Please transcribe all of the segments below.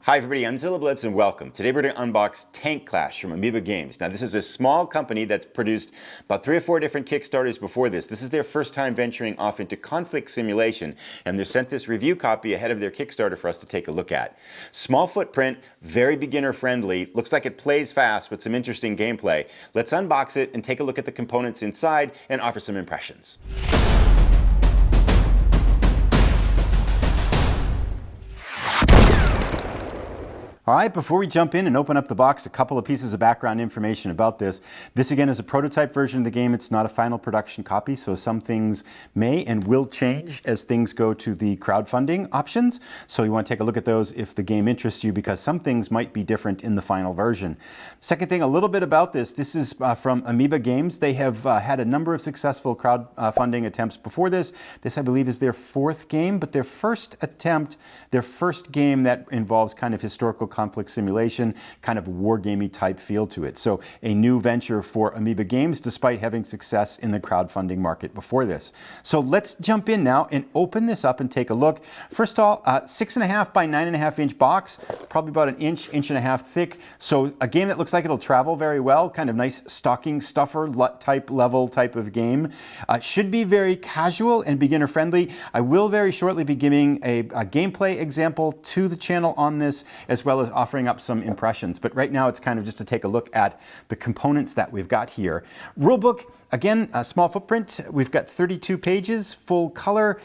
Hi everybody, I'm Zilla Blitz and welcome. Today we're going to unbox Tank Clash from Ameba Games. Now this is a small company that's produced about 3 or 4 different Kickstarters before this. This is their first time venturing off into conflict simulation, and they've sent this review copy ahead of their Kickstarter for us to take a look at. Small footprint, very beginner friendly, looks like it plays fast with some interesting gameplay. Let's unbox it and take a look at the components inside and offer some impressions. All right, before we jump in and open up the box, a couple of pieces of background information about this. This again is a prototype version of the game. It's not a final production copy, so some things may and will change as things go to the crowdfunding options. So you want to take a look at those if the game interests you, because some things might be different in the final version. Second thing, a little bit about this. This is from Ameba Games. They have had a number of successful crowdfunding attempts before this. This, I believe, is their 4th game, but their first attempt, their first game that involves kind of historical conflict simulation, kind of wargamey type feel to it. So a new venture for Ameba Games, despite having success in the crowdfunding market before this. So let's jump in now and open this up and take a look. First of all, 6.5 by 9.5 inch box, probably about an inch, inch and a half thick. So a game that looks like it'll travel very well, kind of nice stocking stuffer type of game. Should be very casual and beginner friendly. I will very shortly be giving a gameplay example to the channel on this, as well as offering up some impressions. But right now it's kind of just to take a look at the components that we've got here. Rulebook, again, a small footprint. We've got 32 pages, full color.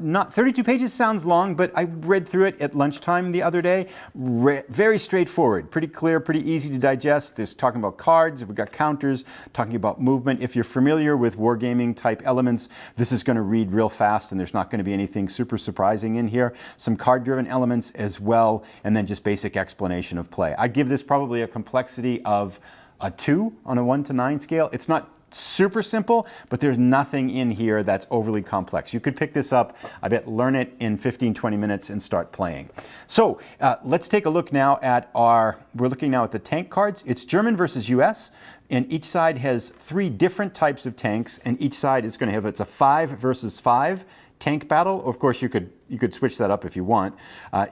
Not 32 pages sounds long, but I read through it at lunchtime the other day. Very straightforward, pretty clear, pretty easy to digest. There's talking about cards, we've got counters, talking about movement. If you're familiar with wargaming type elements, this is going to read real fast and there's not going to be anything super surprising in here. Some card-driven elements as well, and then just basic explanation of play. I give this probably a complexity of a 2 on a 1 to 9 scale. It's not super simple, but there's nothing in here that's overly complex. You could pick this up, I bet, learn it in 15-20 minutes and start playing. So let's take a look now at we're looking now at the tank cards. It's German versus US, and each side has 3 different types of tanks, and each side is going to have, it's a 5 versus 5 tank battle. Of course, you could switch that up if you want.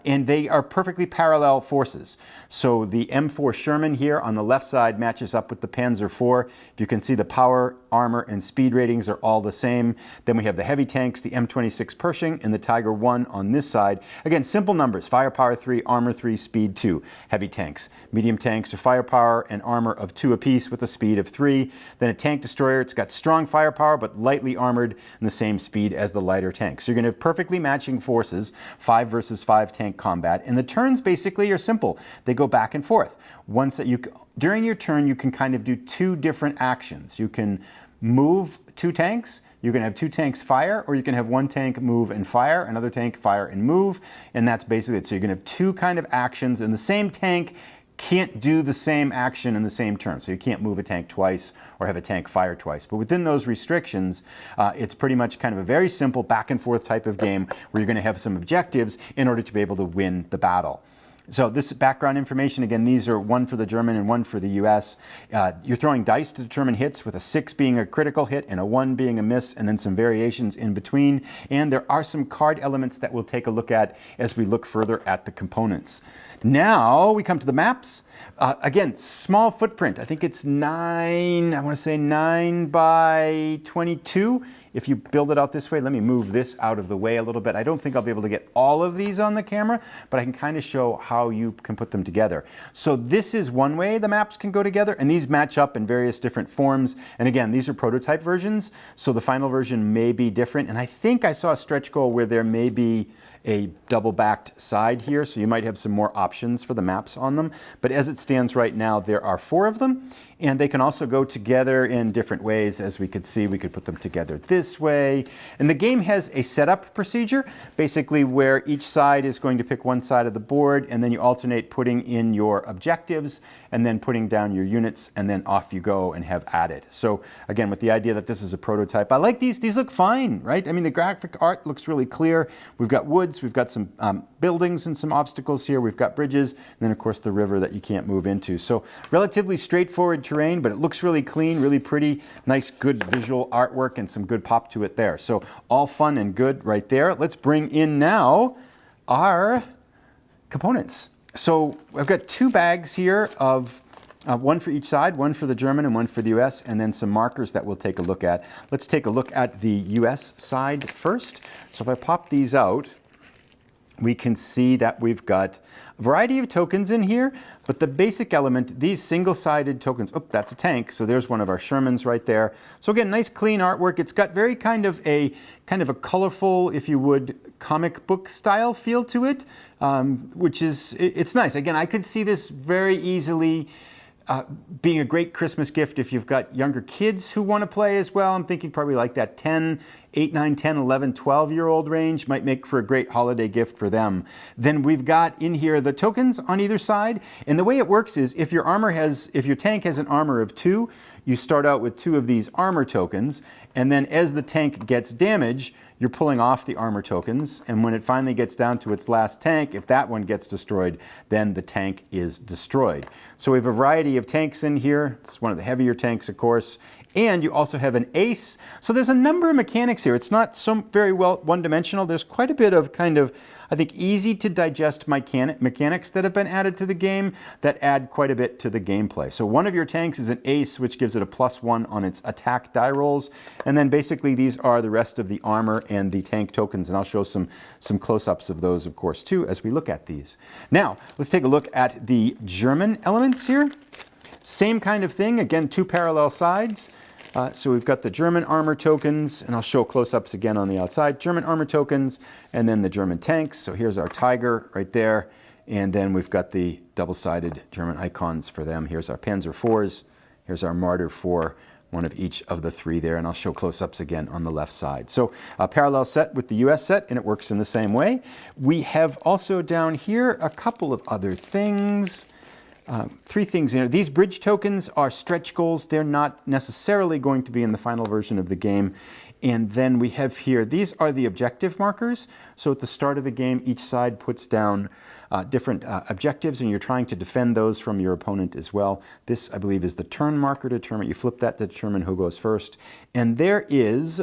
And they are perfectly parallel forces. So the M4 Sherman here on the left side matches up with the Panzer IV. If you can see, the power, armor, and speed ratings are all the same. Then we have the heavy tanks, the M26 Pershing, and the Tiger I on this side. Again, simple numbers: firepower 3, armor 3, speed 2. Heavy tanks. Medium tanks are firepower and armor of 2 apiece with a speed of 3. Then a tank destroyer, it's got strong firepower but lightly armored and the same speed as the lighter tanks. So you're going to have perfectly matching forces, 5 versus 5 tank combat, and the turns basically are simple. They go back and forth. During your turn, you can kind of do 2 different actions. You can move 2 tanks, you can have 2 tanks fire, or you can have 1 tank move and fire, another tank fire and move, and that's basically it. So you're going to have 2 kind of actions, and the same tank can't do the same action in the same turn. So you can't move a tank twice or have a tank fire twice. But within those restrictions, it's pretty much kind of a very simple back and forth type of game where you're going to have some objectives in order to be able to win the battle. So this background information, again, these are 1 for the German and 1 for the US. You're throwing dice to determine hits, with a 6 being a critical hit and a 1 being a miss, and then some variations in between. And there are some card elements that we'll take a look at as we look further at the components. Now we come to the maps. Again, small footprint. I think it's 9 by 22. If you build it out this way, let me move this out of the way a little bit. I don't think I'll be able to get all of these on the camera, but I can kind of show how you can put them together. So this is one way the maps can go together, and these match up in various different forms. And again, these are prototype versions, so the final version may be different. And I think I saw a stretch goal where there may be a double-backed side here, so you might have some more options for the maps on them. But as it stands right now, there are 4 of them, and they can also go together in different ways. As we could see, we could put them together this way. And the game has a setup procedure, basically where each side is going to pick one side of the board, and then you alternate putting in your objectives and then putting down your units, and then off you go and have at it. So again, with the idea that this is a prototype, I like these. These look fine, right? I mean, the graphic art looks really clear. We've got woods, we've got some buildings and some obstacles here. We've got bridges, and then of course the river that you can't move into. So relatively straightforward terrain, but it looks really clean, really pretty, nice, good visual artwork, and some good pop to it there. So all fun and good right there. Let's bring in now our components. So I've got 2 bags here of one for each side, one for the German and one for the US, and then some markers that we'll take a look at. Let's take a look at the US side first. So if I pop these out, we can see that we've got a variety of tokens in here, but the basic element, these single-sided tokens, oh, that's a tank, so there's one of our Shermans right there. So again, nice clean artwork. It's got very kind of a colorful, if you would, comic book style feel to it, which is, it's nice. Again, I could see this very easily being a great Christmas gift if you've got younger kids who want to play as well. I'm thinking probably like that 8, 9, 10, 11, 12-year-old range might make for a great holiday gift for them. Then we've got in here the tokens on either side. And the way it works is if your tank has an armor of 2, you start out with 2 of these armor tokens. And then as the tank gets damage, you're pulling off the armor tokens, and when it finally gets down to its last tank, if that one gets destroyed, then the tank is destroyed. So we have a variety of tanks in here. It's one of the heavier tanks, of course. And you also have an ace. So there's a number of mechanics here. It's not so very well one-dimensional. There's quite a bit of kind of, I think, easy to digest mechanics that have been added to the game that add quite a bit to the gameplay. So one of your tanks is an ace, which gives it a +1 on its attack die rolls. And then basically these are the rest of the armor and the tank tokens. And I'll show some close-ups of those, of course, too, as we look at these. Now, let's take a look at the German elements here. Same kind of thing. Again, 2 parallel sides. So we've got the German armor tokens, and I'll show close-ups again on the outside. German armor tokens, and then the German tanks. So here's our Tiger right there. And then we've got the double-sided German icons for them. Here's our Panzer IVs. Here's our Marder 4, one of each of the 3 there. And I'll show close-ups again on the left side. So a parallel set with the US set, and it works in the same way. We have also down here a couple of other things. 3 things in here. These bridge tokens are stretch goals. They're not necessarily going to be in the final version of the game. And then we have here, these are the objective markers. So at the start of the game, each side puts down different objectives, and you're trying to defend those from your opponent as well. This, I believe, is the turn marker to determine. You flip that to determine who goes first. And there is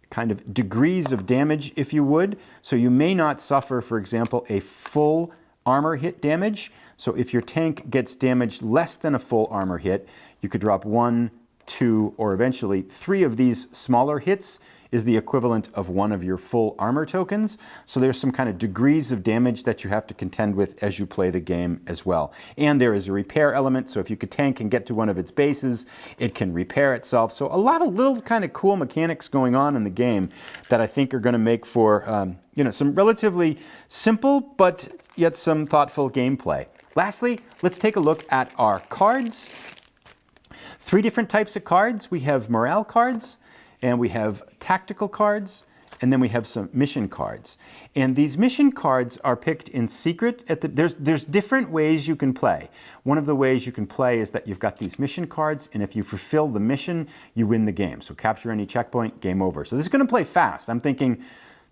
kind of degrees of damage, if you would. So you may not suffer, for example, a full armor hit damage. So if your tank gets damaged less than a full armor hit, you could drop 1, 2, or eventually 3 of these smaller hits is the equivalent of 1 of your full armor tokens. So there's some kind of degrees of damage that you have to contend with as you play the game as well. And there is a repair element. So if your tank can get to one of its bases, it can repair itself. So a lot of little kind of cool mechanics going on in the game that I think are going to make for some relatively simple but yet some thoughtful gameplay. Lastly, let's take a look at our cards. 3 different types of cards. We have morale cards, and we have tactical cards, and then we have some mission cards. And these mission cards are picked in secret. There's different ways you can play. One of the ways you can play is that you've got these mission cards, and if you fulfill the mission, you win the game. So capture any checkpoint, game over. So this is going to play fast. I'm thinking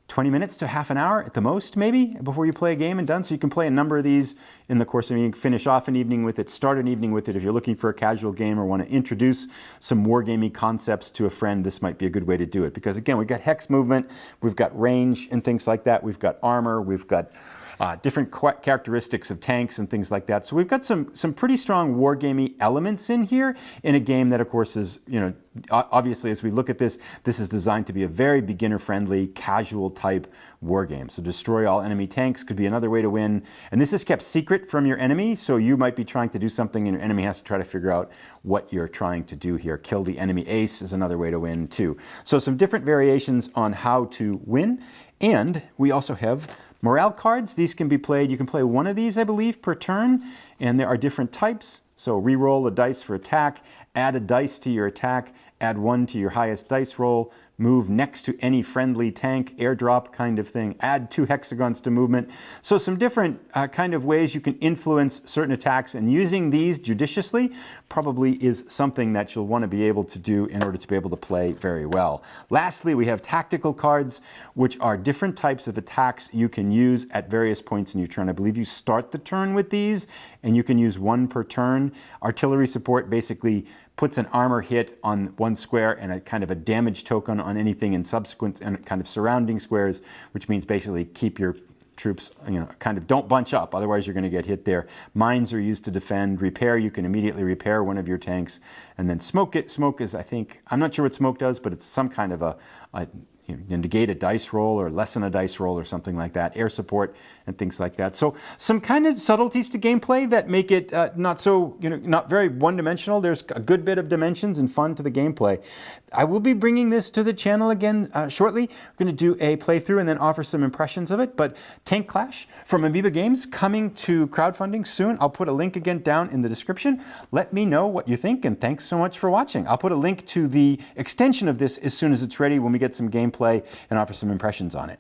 20 minutes to half an hour at the most, maybe, before you play a game and done. So you can play a number of these in the course of, you can finish off an evening with it, start an evening with it. If you're looking for a casual game or want to introduce some wargaming concepts to a friend, this might be a good way to do it. Because again, we've got hex movement, we've got range and things like that. We've got armor, we've got different characteristics of tanks and things like that. So we've got some pretty strong wargaming elements in here in a game that, of course, is, obviously, as we look at this, this is designed to be a very beginner-friendly, casual type war game. So destroy all enemy tanks could be another way to win. And this is kept secret from your enemy, so you might be trying to do something and your enemy has to try to figure out what you're trying to do here. Kill the enemy ace is another way to win, too. So some different variations on how to win. And we also have morale cards. These can be played. You can play 1 of these, I believe, per turn. And there are different types. So re-roll a dice for attack, add a dice to your attack, add 1 to your highest dice roll, move next to any friendly tank, airdrop kind of thing, add 2 hexagons to movement. So some different kind of ways you can influence certain attacks, and using these judiciously probably is something that you'll want to be able to do in order to be able to play very well. Lastly, we have tactical cards, which are different types of attacks you can use at various points in your turn. I believe you start the turn with these, and you can use 1 per turn. Artillery support basically puts an armor hit on 1 square and a kind of a damage token on anything in subsequent and kind of surrounding squares, which means basically keep your troops, kind of don't bunch up, otherwise you're going to get hit there. Mines are used to defend. Repair, you can immediately repair one of your tanks. And then smoke it. Smoke is, I think, I'm not sure what smoke does, but it's some kind of a negate a dice roll or lessen a dice roll or something like that. Air support and things like that. So some kind of subtleties to gameplay that make it not so, not very one-dimensional. There's a good bit of dimensions and fun to the gameplay. I will be bringing this to the channel again shortly. We're going to do a playthrough and then offer some impressions of it. But Tank Clash from Ameba Games coming to crowdfunding soon. I'll put a link again down in the description. Let me know what you think, and thanks so much for watching. I'll put a link to the extension of this as soon as it's ready when we get some gameplay and offer some impressions on it.